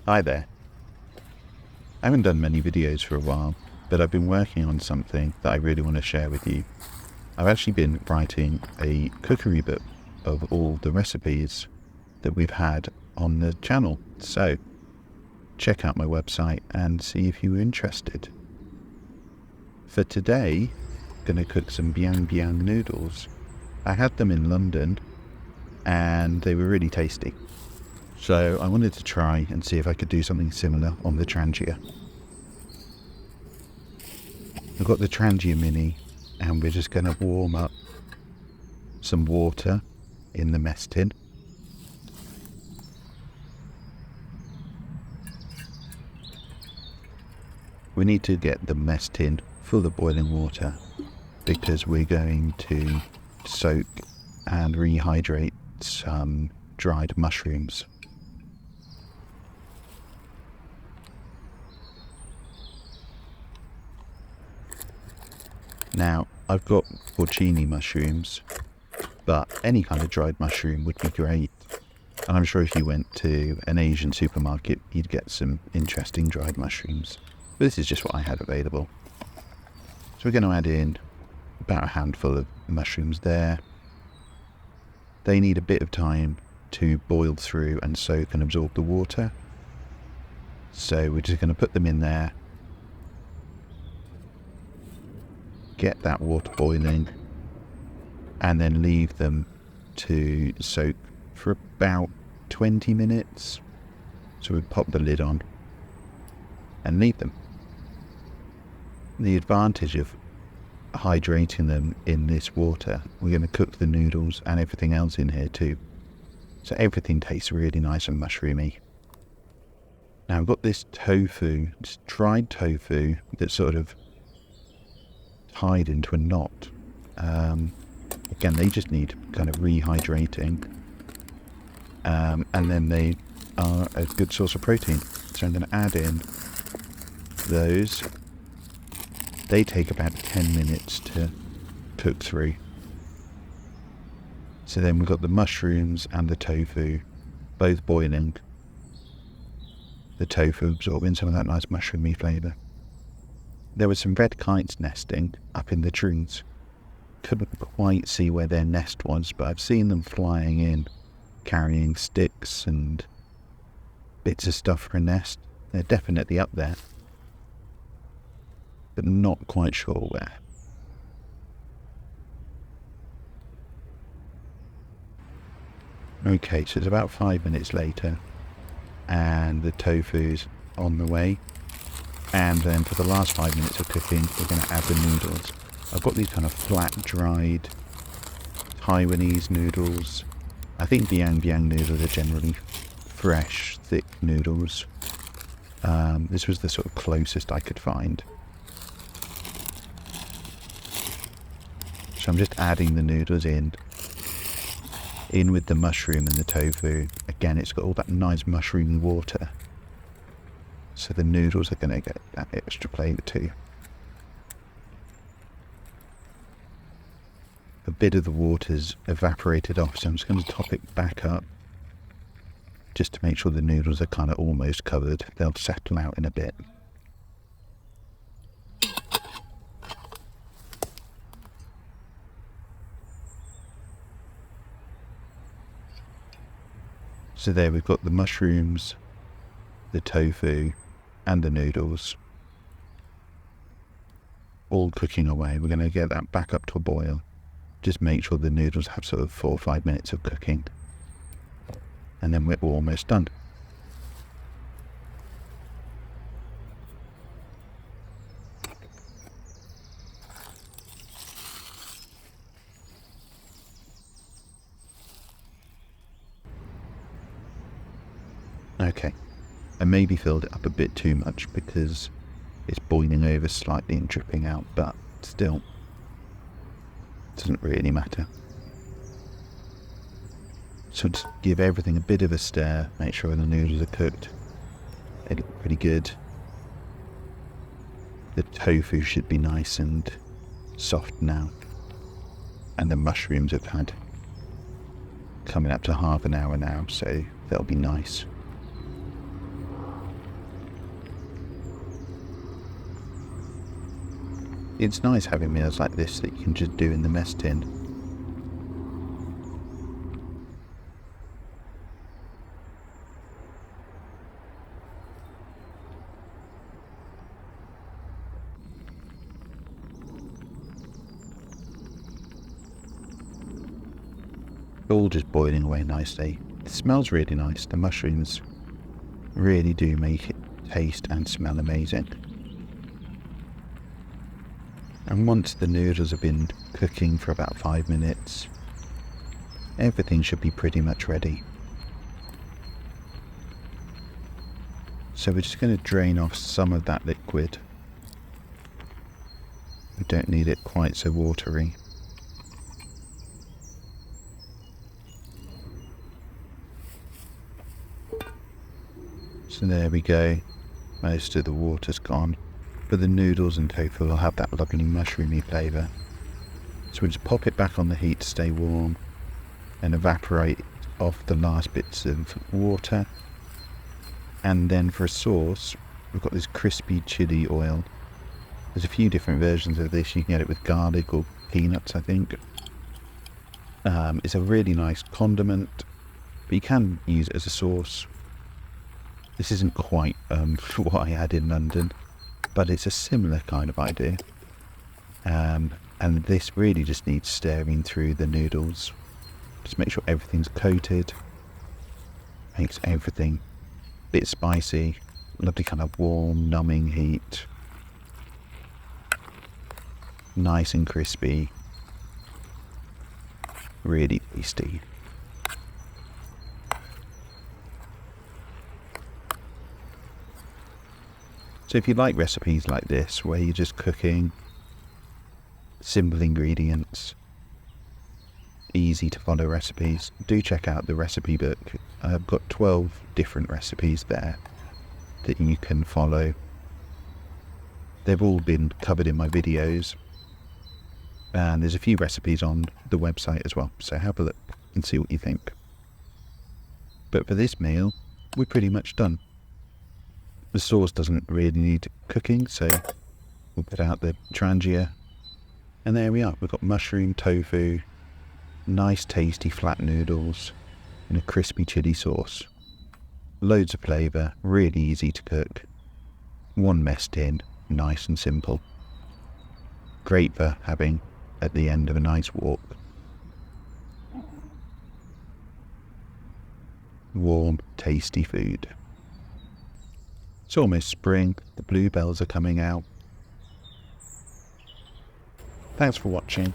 Hi there. I haven't done many videos for a while, but I've been working on something that I really want to share with you. I've actually been writing a cookery book of all the recipes that we've had on the channel, so check out my website and see if you're interested. For today, I'm going to cook some Biang noodles. I had them in London and they were really tasty. So I wanted to try and see if I could do something similar on the Trangia. I've got the Trangia Mini and we're just going to warm up some water in the mess tin. We need to get the mess tin full of boiling water because we're going to soak and rehydrate some dried mushrooms. Now, I've got porcini mushrooms, but any kind of dried mushroom would be great. And I'm sure if you went to an Asian supermarket, you'd get some interesting dried mushrooms. But this is just what I had available. So we're going to add in about a handful of mushrooms there. They need a bit of time to boil through and soak and absorb the water. So we're just going to put them in there. Get that water boiling and then leave them to soak for about 20 minutes. So we pop the lid on and leave them. The advantage of hydrating them in this water, we're going to cook the noodles and everything else in here too. So everything tastes really nice and mushroomy. Now I've got this tofu, this dried tofu that's sort of tied into a knot. Again, they just need kind of rehydrating, and then they are a good source of protein. So I'm going to add in those. They take about 10 minutes to cook through. So then we've got the mushrooms and the tofu both boiling. The tofu absorbing some of that nice mushroomy flavour. There were some red kites nesting up in the trees. Couldn't quite see where their nest was, but I've seen them flying in, carrying sticks and bits of stuff for a nest. They're definitely up there, but not quite sure where. Okay, so it's about 5 minutes later, and the tofu's on the way. And then for the last 5 minutes of cooking, we're going to add the noodles. I've got these kind of flat, dried Taiwanese noodles. I think Biang noodles are generally fresh, thick noodles. This was the sort of closest I could find. So I'm just adding the noodles in with the mushroom and the tofu. Again, it's got all that nice mushroomy water. So the noodles are going to get that extra flavour too. A bit of the water's evaporated off, so I'm just going to top it back up just to make sure the noodles are kind of almost covered. They'll settle out in a bit. So there we've got the mushrooms, the tofu and the noodles all cooking away. We're going to get that back up to a boil. Just make sure the noodles have sort of 4 or 5 minutes of cooking, and then we're almost done. Okay, I maybe filled it up a bit too much because it's boiling over slightly and dripping out, but still, doesn't really matter. So just give everything a bit of a stir, make sure the noodles are cooked. They look pretty good. The tofu should be nice and soft now. And the mushrooms have had coming up to half an hour now, so they'll be nice. It's nice having meals like this that you can just do in the mess tin. All just boiling away nicely. It smells really nice. The mushrooms really do make it taste and smell amazing. And once the noodles have been cooking for about 5 minutes, everything should be pretty much ready. So we're just going to drain off some of that liquid. We don't need it quite so watery. So there we go. Most of the water's gone. But the noodles and tofu will have that lovely mushroomy flavour. So we'll just pop it back on the heat to stay warm and evaporate off the last bits of water. And then for a sauce, we've got this crispy chili oil. There's a few different versions of this. You can get it with garlic or peanuts, I think. It's a really nice condiment, but you can use it as a sauce. This isn't quite what I had in London, but it's a similar kind of idea. And this really just needs stirring through the noodles. Just make sure everything's coated. Makes everything a bit spicy. Lovely kind of warm, numbing heat. Nice and crispy. Really tasty. So if you like recipes like this, where you're just cooking, simple ingredients, easy to follow recipes, do check out the recipe book. I've got 12 different recipes there that you can follow. They've all been covered in my videos, and there's a few recipes on the website as well, so have a look and see what you think. But for this meal, we're pretty much done. The sauce doesn't really need cooking, so we'll put out the Trangia. And there we are. We've got mushroom, tofu, nice tasty flat noodles, and a crispy chili sauce. Loads of flavour, really easy to cook. One mess tin, nice and simple. Great for having at the end of a nice walk. Warm, tasty food. It's almost spring, the bluebells are coming out. Thanks for watching.